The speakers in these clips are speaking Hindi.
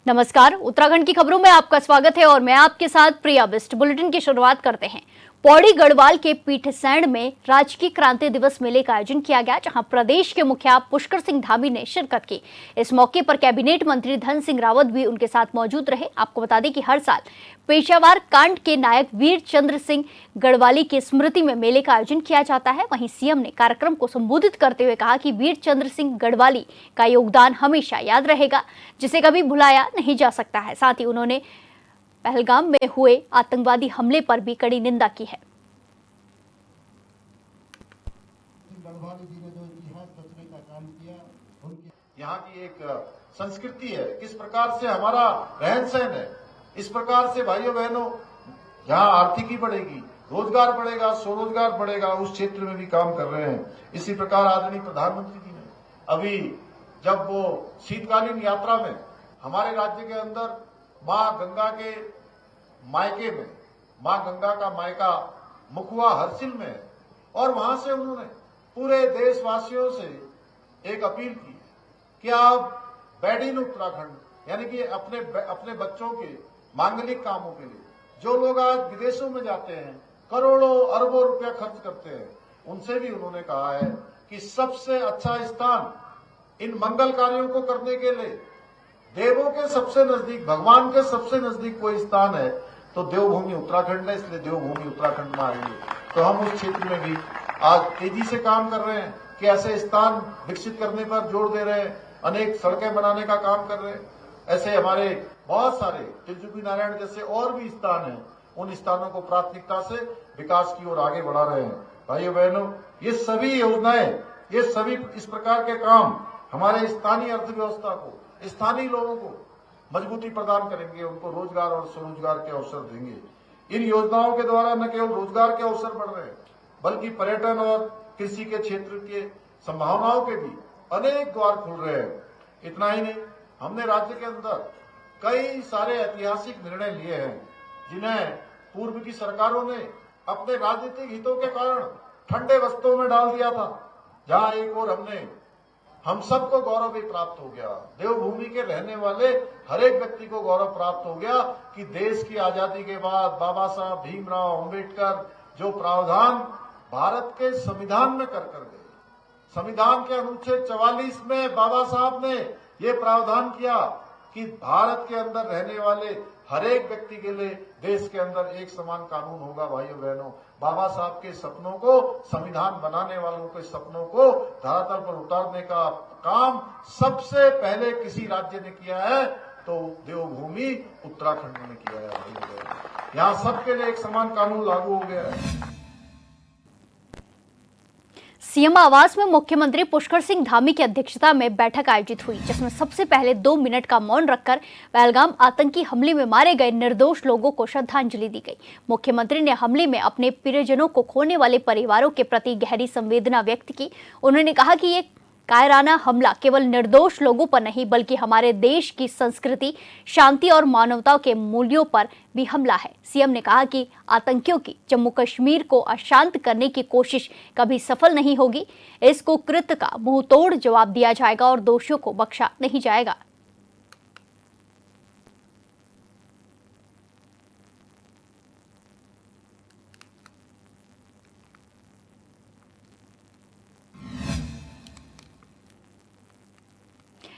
नमस्कार, उत्तराखंड की खबरों में आपका स्वागत है और मैं आपके साथ प्रिया बिस्ट। बुलेटिन की शुरुआत करते हैं। पौड़ी गढ़वाल के पीठसैंण में राजकीय क्रांति दिवस मेले का आयोजन किया गया, जहां प्रदेश के मुखिया पुष्कर सिंह धामी ने शिरकत की। इस मौके पर कैबिनेट मंत्री धन सिंह रावत भी उनके साथ मौजूद रहे। आपको बता दें कि हर साल पेशावर कांड के नायक वीर चंद्र सिंह गढ़वाली की स्मृति में मेले का आयोजन किया जाता है। वहीं सीएम ने कार्यक्रम को संबोधित करते हुए कहा कि वीर चंद्र सिंह गढ़वाली का योगदान हमेशा याद रहेगा, जिसे कभी भुलाया नहीं जा सकता है। साथ ही उन्होंने पहलगाम में हुए आतंकवादी हमले पर भी कड़ी निंदा की है। यहाँ की एक संस्कृति है, किस प्रकार से हमारा रहन सहन है, इस प्रकार से भाइयों बहनों जहाँ आर्थिकी बढ़ेगी, रोजगार बढ़ेगा, स्वरोजगार बढ़ेगा, उस क्षेत्र में भी काम कर रहे हैं। इसी प्रकार आदरणीय प्रधानमंत्री जी ने अभी जब वो शीतकालीन यात्रा में हमारे राज्य के अंदर माँ गंगा के मायके में, माँ गंगा का मायका मुखुआ हरसिल में है, और वहां से उन्होंने पूरे देशवासियों से एक अपील की कि आप बेड इन उत्तराखंड यानी कि अपने बच्चों के मांगलिक कामों के लिए जो लोग आज विदेशों में जाते हैं, करोड़ों अरबों रुपया खर्च करते हैं, उनसे भी उन्होंने कहा है कि सबसे अच्छा स्थान इन मंगल कार्यों को करने के लिए देवों के सबसे नजदीक, भगवान के सबसे नजदीक कोई स्थान है तो देवभूमि उत्तराखंड है। इसलिए देवभूमि उत्तराखंड में आएंगे तो हम उस क्षेत्र में भी आज तेजी से काम कर रहे हैं कि ऐसे स्थान विकसित करने पर जोर दे रहे हैं, अनेक सड़कें बनाने का काम कर रहे हैं। ऐसे हमारे बहुत सारे तिलचुकी नारायण जैसे और भी स्थान हैं, उन स्थानों को प्राथमिकता से विकास की ओर आगे बढ़ा रहे हैं। भाइयों बहनों, ये सभी योजनाएं, ये सभी इस प्रकार के काम हमारे स्थानीय अर्थव्यवस्था को, स्थानीय लोगों को मजबूती प्रदान करेंगे, उनको रोजगार और स्वरोजगार के अवसर देंगे। इन योजनाओं के द्वारा न केवल रोजगार के अवसर बढ़ रहे हैं, बल्कि पर्यटन और कृषि के क्षेत्र के संभावनाओं के भी अनेक द्वार खुल रहे हैं। इतना ही नहीं, हमने राज्य के अंदर कई सारे ऐतिहासिक निर्णय लिए हैं जिन्हें पूर्व की सरकारों ने अपने राजनीतिक हितों के कारण ठंडे वस्त्रों में डाल दिया था। जहां एक और हम सबको गौरव भी प्राप्त हो गया, देवभूमि के रहने वाले हर एक व्यक्ति को गौरव प्राप्त हो गया कि देश की आजादी के बाद बाबा साहब भीमराव अंबेडकर जो प्रावधान भारत के संविधान में कर गए, संविधान के अनुच्छेद 44 में बाबा साहब ने ये प्रावधान किया कि भारत के अंदर रहने वाले हर एक व्यक्ति के लिए देश के अंदर एक समान कानून होगा। भाइयों बहनों, बाबा साहब के सपनों को, संविधान बनाने वालों के सपनों को धरातल पर उतारने का काम सबसे पहले किसी राज्य ने किया है तो देवभूमि उत्तराखंड ने किया है। भाइयों बहनों, यहाँ सबके लिए एक समान कानून लागू हो गया है। सीएम आवास में मुख्यमंत्री पुष्कर सिंह धामी की अध्यक्षता में बैठक आयोजित हुई, जिसमें सबसे पहले 2 मिनट का मौन रखकर पहलगाम आतंकी हमले में मारे गए निर्दोष लोगों को श्रद्धांजलि दी गई। मुख्यमंत्री ने हमले में अपने प्रियजनों को खोने वाले परिवारों के प्रति गहरी संवेदना व्यक्त की। उन्होंने कहा कि ये कायराना हमला केवल निर्दोष लोगों पर नहीं, बल्कि हमारे देश की संस्कृति, शांति और मानवता के मूल्यों पर भी हमला है। सीएम ने कहा कि आतंकियों की जम्मू कश्मीर को अशांत करने की कोशिश कभी सफल नहीं होगी। इस कुकृत्य का मुंहतोड़ जवाब दिया जाएगा और दोषियों को बख्शा नहीं जाएगा।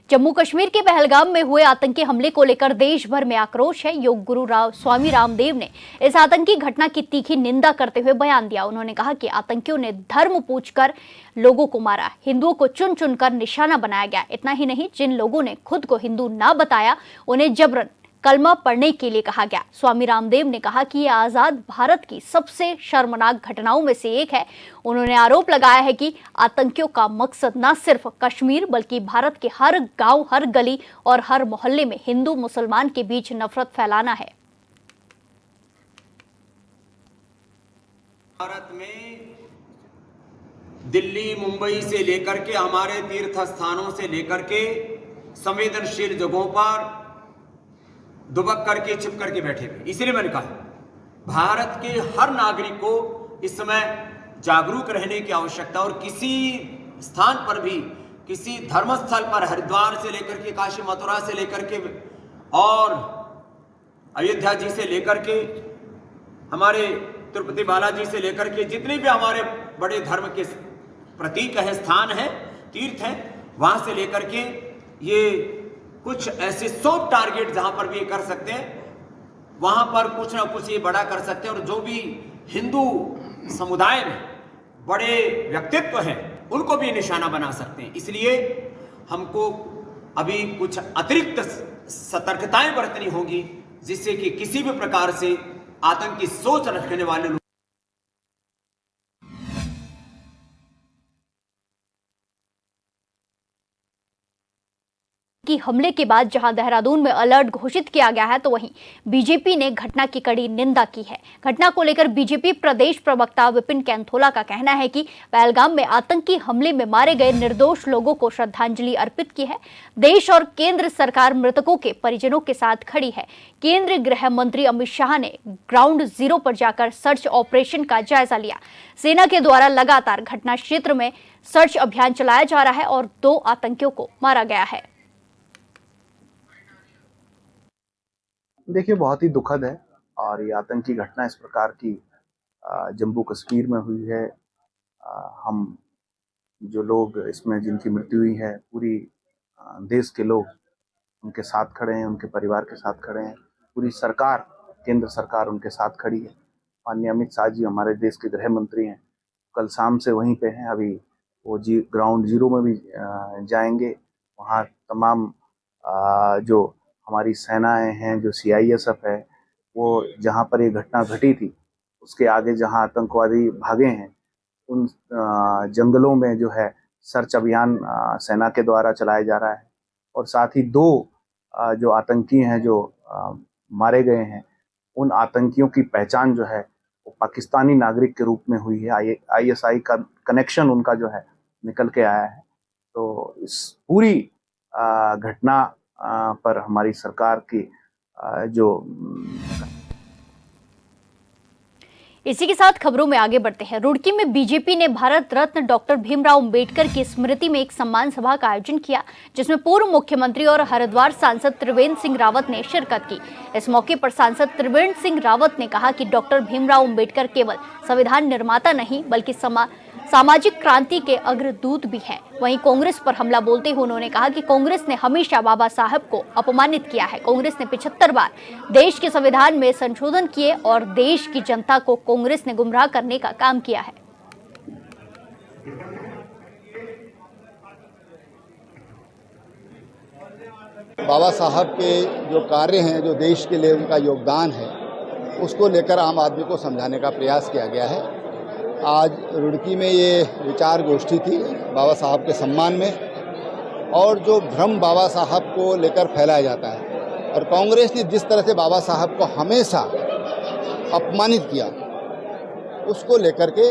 जम्मू कश्मीर के पहलगाम में हुए आतंकी हमले को लेकर देश भर में आक्रोश है। योग गुरु स्वामी रामदेव ने इस आतंकी घटना की तीखी निंदा करते हुए बयान दिया। उन्होंने कहा कि आतंकियों ने धर्म पूछकर लोगों को मारा, हिंदुओं को चुन चुनकर निशाना बनाया गया। इतना ही नहीं, जिन लोगों ने खुद को हिंदू ना बताया उन्हें जबरन कलमा पढ़ने के लिए कहा गया। स्वामी रामदेव ने कहा कि यह आजाद भारत की सबसे शर्मनाक घटनाओं में से एक है। उन्होंने आरोप लगाया है कि आतंकियों का मकसद न सिर्फ कश्मीर बल्कि भारत के हर गांव, हर गली और हर मोहल्ले में हिंदू मुसलमान के बीच नफरत फैलाना है। भारत में दिल्ली, मुंबई से लेकर के हमारे तीर्थ स्थानों से लेकर के संवेदनशील जगहों पर दुबक करके छिप करके बैठे हुए। इसलिए मैंने कहा भारत के हर नागरिक को इस समय जागरूक रहने की आवश्यकता, और किसी स्थान पर भी, किसी धर्मस्थल पर, हरिद्वार से लेकर के काशी मथुरा से लेकर के और अयोध्या जी से लेकर के हमारे तिरुपति बालाजी से लेकर के जितने भी हमारे बड़े धर्म के प्रतीक है, स्थान है, तीर्थ है, वहां से लेकर के ये कुछ ऐसे सॉफ्ट टारगेट जहां पर भी ये कर सकते हैं, वहां पर कुछ ना कुछ ये बड़ा कर सकते हैं। और जो भी हिंदू समुदाय में बड़े व्यक्तित्व हैं उनको भी निशाना बना सकते हैं। इसलिए हमको अभी कुछ अतिरिक्त सतर्कताएं बरतनी होगी, जिससे कि किसी भी प्रकार से आतंकी सोच रखने वाले लोग कि हमले के बाद जहां देहरादून में अलर्ट घोषित किया गया है, तो वहीं बीजेपी ने घटना की कड़ी निंदा की है। घटना को लेकर बीजेपी प्रदेश प्रवक्ता विपिन कैंथोला का कहना है कि पहलगाम में आतंकी हमले में मारे गए निर्दोष लोगों को श्रद्धांजलि अर्पित की है। देश और केंद्र सरकार मृतकों के परिजनों के साथ खड़ी है। केंद्रीय गृह मंत्री अमित शाह ने ग्राउंड जीरो पर जाकर सर्च ऑपरेशन का जायजा लिया। सेना के द्वारा लगातार घटना क्षेत्र में सर्च अभियान चलाया जा रहा है और 2 आतंकियों को मारा गया है। देखिए, बहुत ही दुखद है और ये आतंकी घटना इस प्रकार की जम्मू कश्मीर में हुई है। हम जो लोग इसमें जिनकी मृत्यु हुई है, पूरी देश के लोग उनके साथ खड़े हैं, उनके परिवार के साथ खड़े हैं। पूरी सरकार, केंद्र सरकार उनके साथ खड़ी है। माननीय अमित शाह जी हमारे देश के गृह मंत्री हैं, कल शाम से वहीं पे हैं। अभी वो ग्राउंड जीरो में भी जाएंगे। वहाँ तमाम जो हमारी सेनाएं हैं, जो CISF है, वो जहाँ पर ये घटना घटी थी उसके आगे जहाँ आतंकवादी भागे हैं, उन जंगलों में जो है सर्च अभियान सेना के द्वारा चलाया जा रहा है। और साथ ही 2 जो आतंकी हैं जो मारे गए हैं, उन आतंकियों की पहचान जो है वो पाकिस्तानी नागरिक के रूप में हुई है। ISI का कनेक्शन उनका जो है निकल के आया है। तो इस पूरी घटना पर हमारी सरकार की जो इसी के साथ खबरों में आगे बढ़ते हैं। रुड़की में बीजेपी ने भारत रत्न डॉक्टर भीमराव अंबेडकर की स्मृति में एक सम्मान सभा का आयोजन किया, जिसमें पूर्व मुख्यमंत्री और हरिद्वार सांसद त्रिवेंद्र सिंह रावत ने शिरकत की। इस मौके पर सांसद त्रिवेंद्र सिंह रावत ने कहा कि डॉक्टर भीमराव अंबेडकर केवल संविधान निर्माता नहीं बल्कि सामाजिक क्रांति के अग्रदूत भी हैं। वहीं कांग्रेस पर हमला बोलते हुए उन्होंने कहा कि कांग्रेस ने हमेशा बाबा साहब को अपमानित किया है। कांग्रेस ने 75 बार देश के संविधान में संशोधन किए और देश की जनता को कांग्रेस ने गुमराह करने का काम किया है। बाबा साहब के जो कार्य हैं, जो देश के लिए उनका योगदान है, उसको लेकर आम आदमी को समझाने का प्रयास किया गया है। आज रुड़की में ये विचार गोष्ठी थी बाबा साहब के सम्मान में, और जो भ्रम बाबा साहब को लेकर फैलाया जाता है और कांग्रेस ने जिस तरह से बाबा साहब को हमेशा अपमानित किया, उसको लेकर के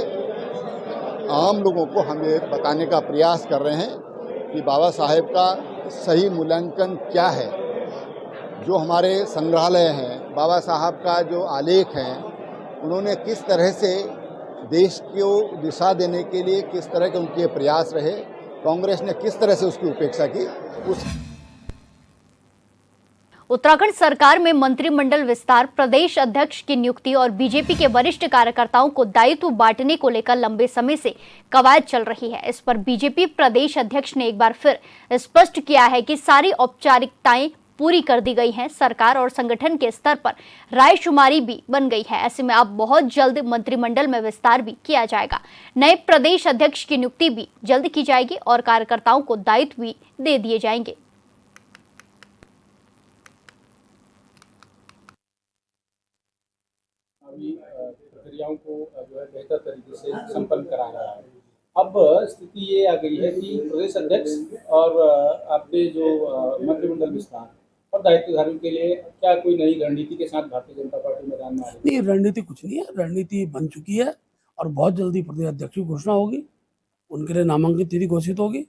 आम लोगों को हम ये बताने का प्रयास कर रहे हैं कि बाबा साहब का सही मूल्यांकन क्या है। जो हमारे संग्रहालय हैं, बाबा साहब का जो आलेख हैं, उन्होंने किस तरह से देश को दिशा देने के लिए किस तरह के उनके प्रयास रहे, कांग्रेस ने किस तरह से उसकी उपेक्षा की। उत्तराखंड सरकार में मंत्रिमंडल विस्तार, प्रदेश अध्यक्ष की नियुक्ति और बीजेपी के वरिष्ठ कार्यकर्ताओं को दायित्व बांटने को लेकर लंबे समय से कवायद चल रही है। इस पर बीजेपी प्रदेश अध्यक्ष ने एक बार फिर स्पष्ट किया है कि सारी औपचारिकताएं पूरी कर दी गई हैं। सरकार और संगठन के स्तर पर रायशुमारी भी बन गई है। ऐसे में अब बहुत जल्द मंत्रिमंडल में विस्तार भी किया जाएगा। नए प्रदेश अध्यक्ष की नियुक्ति भी जल्द की जाएगी और कार्यकर्ताओं को दायित्व भी दे दिए जाएंगे। अभी प्रक्रियाओं को जो है बेहतर तरीके से संपन्न करा रहा है। अब स्थिति ये आ गई है कि प्रदेश अध्यक्ष और आपके जो मंत्रिमंडल विस्तार और दायित्वधारियों के लिए क्या कोई नई रणनीति के साथ भारतीय जनता पार्टी मैदान में आ रही है? नहीं, रणनीति कुछ नहीं है। रणनीति बन चुकी है और बहुत जल्दी प्रदेश अध्यक्ष की घोषणा होगी, उनके लिए नामांकन तिथि घोषित होगी,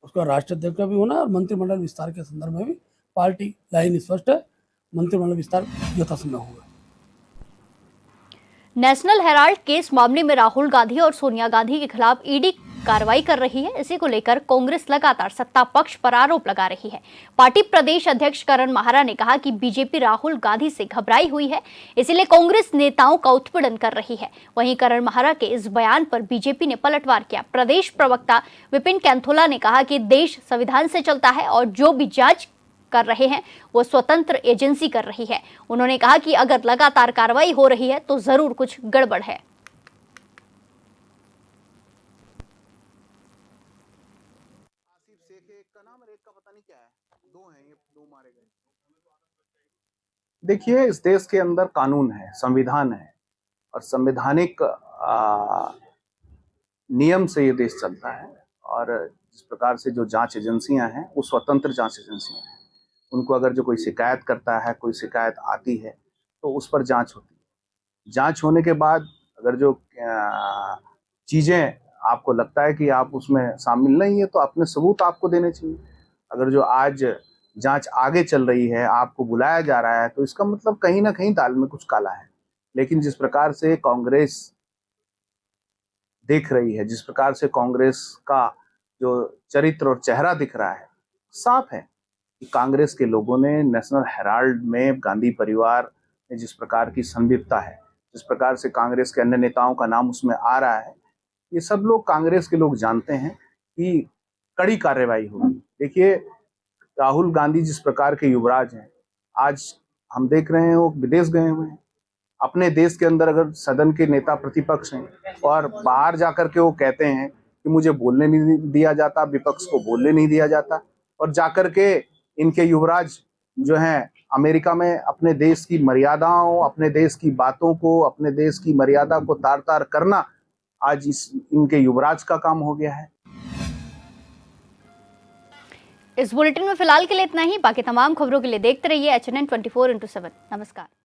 उसका राष्ट्रीय अध्यक्ष का भी होना है और मंत्रिमंडल विस्तार के संदर्भ में भी पार्टी लाइन स्पष्ट है। मंत्रिमंडल विस्तार यथासंभव होगा। नेशनल हेराल्ड केस मामले में राहुल गांधी और सोनिया गांधी के खिलाफ ईडी कार्रवाई कर रही है। इसी को लेकर कांग्रेस लगातार सत्ता पक्ष पर आरोप लगा रही है। पार्टी प्रदेश अध्यक्ष करण माहरा ने कहा कि बीजेपी राहुल गांधी से घबराई हुई है, इसलिए कांग्रेस नेताओं का उत्पीड़न कर रही है। वहीं करण माहरा के इस बयान पर बीजेपी ने पलटवार किया। प्रदेश प्रवक्ता विपिन कैंथोला ने कहा कि देश संविधान से चलता है और जो भी जांच कर रहे हैं वो स्वतंत्र एजेंसी कर रही है। उन्होंने कहा कि अगर लगातार कार्रवाई हो रही है तो जरूर कुछ गड़बड़ है। देखिए, इस देश के अंदर कानून है, संविधान है और संवैधानिक नियम से ये देश चलता है। और जिस प्रकार से जो जांच एजेंसियां हैं वो स्वतंत्र जांच एजेंसियां हैं। उनको अगर जो कोई शिकायत करता है, कोई शिकायत आती है तो उस पर जांच होती है। जांच होने के बाद अगर जो चीज़ें आपको लगता है कि आप उसमें शामिल नहीं है तो अपने सबूत आपको देने चाहिए। अगर जो आज जांच आगे चल रही है, आपको बुलाया जा रहा है, तो इसका मतलब कहीं ना कहीं दाल में कुछ काला है। लेकिन जिस प्रकार से कांग्रेस देख रही है, जिस प्रकार से कांग्रेस का जो चरित्र और चेहरा दिख रहा है, साफ है कि कांग्रेस के लोगों ने नेशनल हेराल्ड में गांधी परिवार में जिस प्रकार की संलिप्तता है, जिस प्रकार से कांग्रेस के अन्य नेताओं का नाम उसमें आ रहा है, ये सब लोग कांग्रेस के लोग जानते हैं कि कड़ी कार्रवाई होगी। देखिए, राहुल गांधी जिस प्रकार के युवराज हैं, आज हम देख रहे हैं वो विदेश गए हुए हैं। अपने देश के अंदर अगर सदन के नेता प्रतिपक्ष हैं और बाहर जाकर के वो कहते हैं कि मुझे बोलने नहीं दिया जाता, विपक्ष को बोलने नहीं दिया जाता, और जाकर के इनके युवराज जो हैं अमेरिका में अपने देश की मर्यादाओं, अपने देश की बातों को, अपने देश की मर्यादा को तार तार करना आज इनके युवराज का काम हो गया है। इस बुलेटिन में फिलहाल के लिए इतना ही। बाकी तमाम खबरों के लिए देखते रहिए HNN 24/7। नमस्कार।